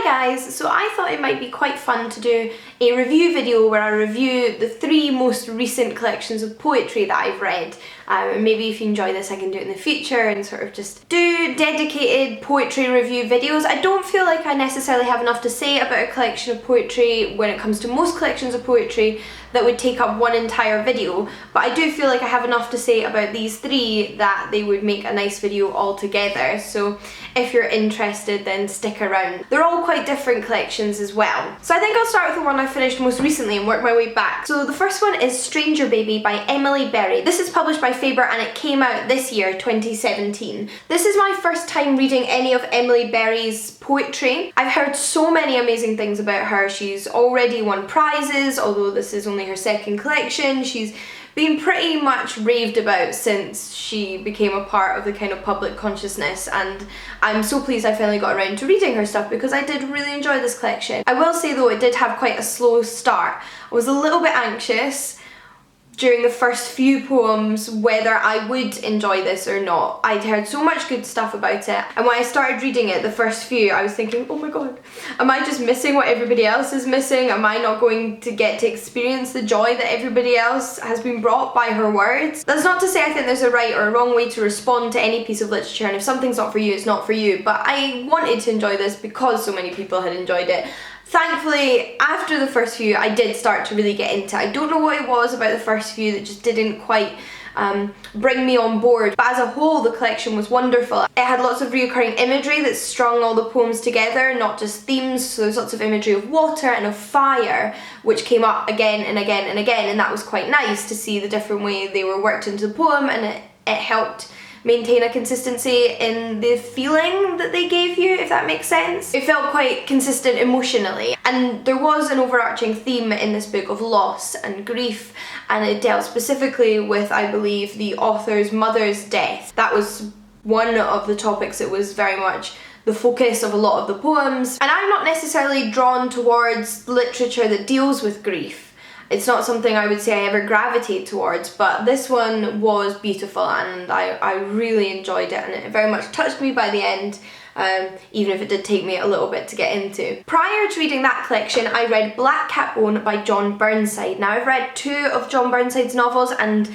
guys, so I thought it might be quite fun to do a review video where I review the 3 most recent collections of poetry that I've read. And maybe if you enjoy this I can do it in the future and sort of just do dedicated poetry review videos. I don't feel like I necessarily have enough to say about a collection of poetry when it comes to most collections of poetry that would take up one entire video, but I do feel like I have enough to say about these 3 that they would make a nice video all together. So if you're interested, then stick around. They're all quite different collections as well. So I think I'll start with the one I finished most recently and work my way back. So the first one is Stranger Baby by Emily Berry. This is published by Faber and it came out this year, 2017. This is my first time reading any of Emily Berry's poetry. I've heard so many amazing things about her. She's already won prizes, although this is only her 2nd collection. She's been pretty much raved about since she became a part of the kind of public consciousness, and I'm so pleased I finally got around to reading her stuff because I did really enjoy this collection. I will say though, it did have quite a slow start. I was a little bit anxious during the first few poems whether I would enjoy this or not. I'd heard so much good stuff about it, and when I started reading it, the first few, I was thinking, oh my god, am I just missing what everybody else is missing? Am I not going to get to experience the joy that everybody else has been brought by her words? That's not to say I think there's a right or a wrong way to respond to any piece of literature, and if something's not for you, it's not for you, but I wanted to enjoy this because so many people had enjoyed it. Thankfully, after the first few, I did start to really get into it. I don't know what it was about the first few that just didn't quite bring me on board, but as a whole the collection was wonderful. It had lots of reoccurring imagery that strung all the poems together, not just themes, so there's lots of imagery of water and of fire which came up again and again and again, and that was quite nice to see the different way they were worked into the poem, and it helped maintain a consistency in the feeling that they gave you, if that makes sense. It felt quite consistent emotionally, and there was an overarching theme in this book of loss and grief, and it dealt specifically with, I believe, the author's mother's death. That was one of the topics that was very much the focus of a lot of the poems, and I'm not necessarily drawn towards literature that deals with grief. It's not something I would say I ever gravitate towards, but this one was beautiful and I really enjoyed it, and it very much touched me by the end, even if it did take me a little bit to get into. Prior to reading that collection, I read Black Cat Bone by John Burnside. Now I've read 2 of John Burnside's novels and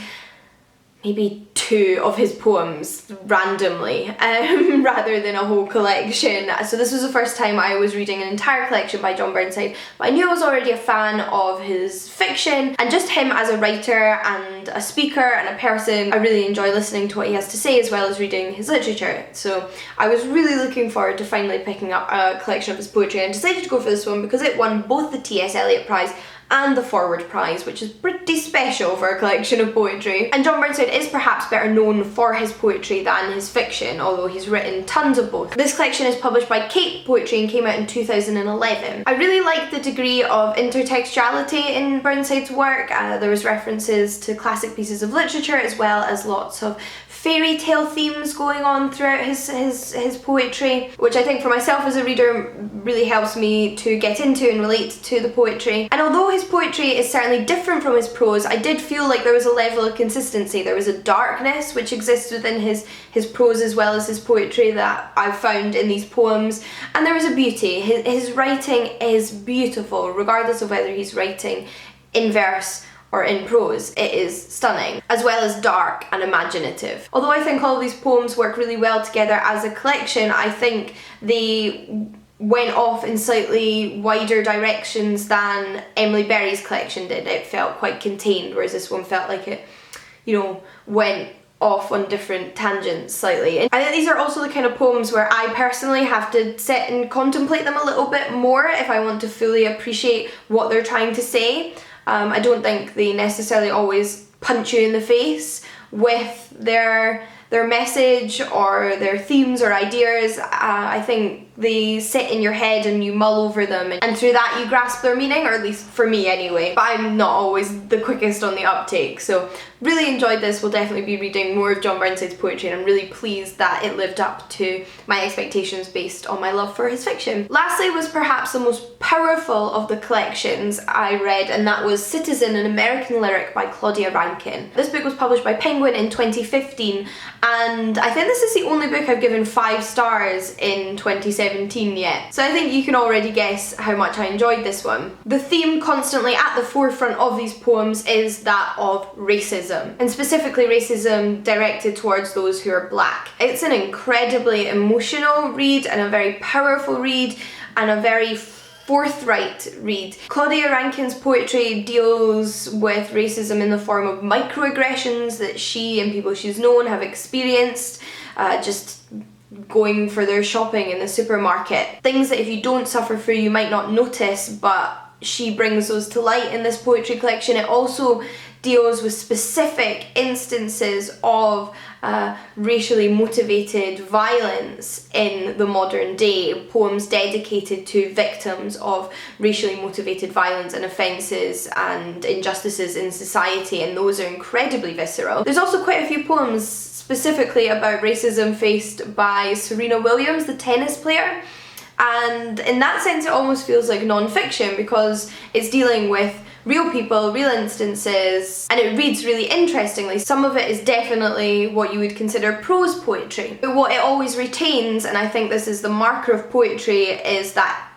maybe 2 of his poems randomly, rather than a whole collection. So this was the first time I was reading an entire collection by John Burnside, but I knew I was already a fan of his fiction, and just him as a writer and a speaker and a person. I really enjoy listening to what he has to say as well as reading his literature. So I was really looking forward to finally picking up a collection of his poetry, and decided to go for this one because it won both the T.S. Eliot Prize and the Forward Prize, which is pretty special for a collection of poetry. And John Burnside is perhaps better known for his poetry than his fiction, although he's written tons of both. This collection is published by Cape Poetry and came out in 2011. I really like the degree of intertextuality in Burnside's work. There was references to classic pieces of literature as well as lots of fairy tale themes going on throughout his poetry, which I think for myself as a reader really helps me to get into and relate to the poetry. And although his poetry is certainly different from his prose, I did feel like there was a level of consistency. There was a darkness which exists within his prose as well as his poetry that I've found in these poems, and there was a beauty. His writing is beautiful, regardless of whether he's writing in verse or in prose. It is stunning, as well as dark and imaginative. Although I think all of these poems work really well together as a collection, I think they went off in slightly wider directions than Emily Berry's collection did. It felt quite contained, whereas this one felt like it, went off on different tangents slightly. And I think these are also the kind of poems where I personally have to sit and contemplate them a little bit more if I want to fully appreciate what they're trying to say. I don't think they necessarily always punch you in the face with their message or their themes or ideas. I think they sit in your head and you mull over them, and through that you grasp their meaning, or at least for me anyway. But I'm not always the quickest on the uptake, so really enjoyed this. We'll definitely be reading more of John Burnside's poetry, and I'm really pleased that it lived up to my expectations based on my love for his fiction. Lastly was perhaps the most powerful of the collections I read, and that was Citizen, an American Lyric by Claudia Rankine. This book was published by Penguin in 2015, and I think this is the only book I've given 5 stars in 2017. 2017 yet. So I think you can already guess how much I enjoyed this one. The theme constantly at the forefront of these poems is that of racism, and specifically racism directed towards those who are black. It's an incredibly emotional read and a very powerful read and a very forthright read. Claudia Rankine's poetry deals with racism in the form of microaggressions that she and people she's known have experienced, just going for their shopping in the supermarket. Things that if you don't suffer through you might not notice, but she brings those to light in this poetry collection. It also deals with specific instances of racially motivated violence in the modern day, poems dedicated to victims of racially motivated violence and offences and injustices in society, and those are incredibly visceral. There's also quite a few poems specifically about racism faced by Serena Williams, the tennis player, and in that sense it almost feels like non-fiction because it's dealing with real people, real instances, and it reads really interestingly. Some of it is definitely what you would consider prose poetry. But what it always retains, and I think this is the marker of poetry, is that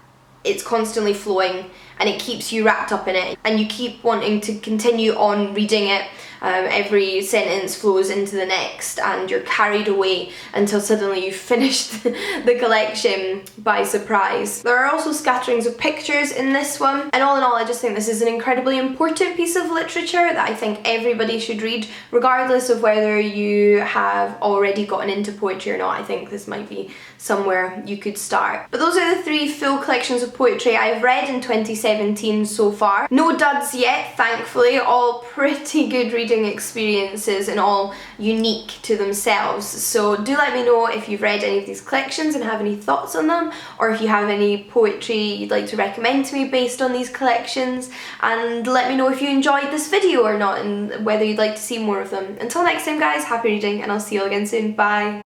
it's constantly flowing and it keeps you wrapped up in it and you keep wanting to continue on reading it. Every sentence flows into the next and you're carried away until suddenly you've finished the collection by surprise. There are also scatterings of pictures in this one, and all in all I just think this is an incredibly important piece of literature that I think everybody should read, regardless of whether you have already gotten into poetry or not. I think this might be somewhere you could start. But those are the 3 full collections of poetry I've read in 2017 so far. No duds yet, thankfully, all pretty good reading experiences and all unique to themselves. So do let me know if you've read any of these collections and have any thoughts on them, or if you have any poetry you'd like to recommend to me based on these collections, and let me know if you enjoyed this video or not and whether you'd like to see more of them. Until next time guys, happy reading and I'll see you all again soon. Bye!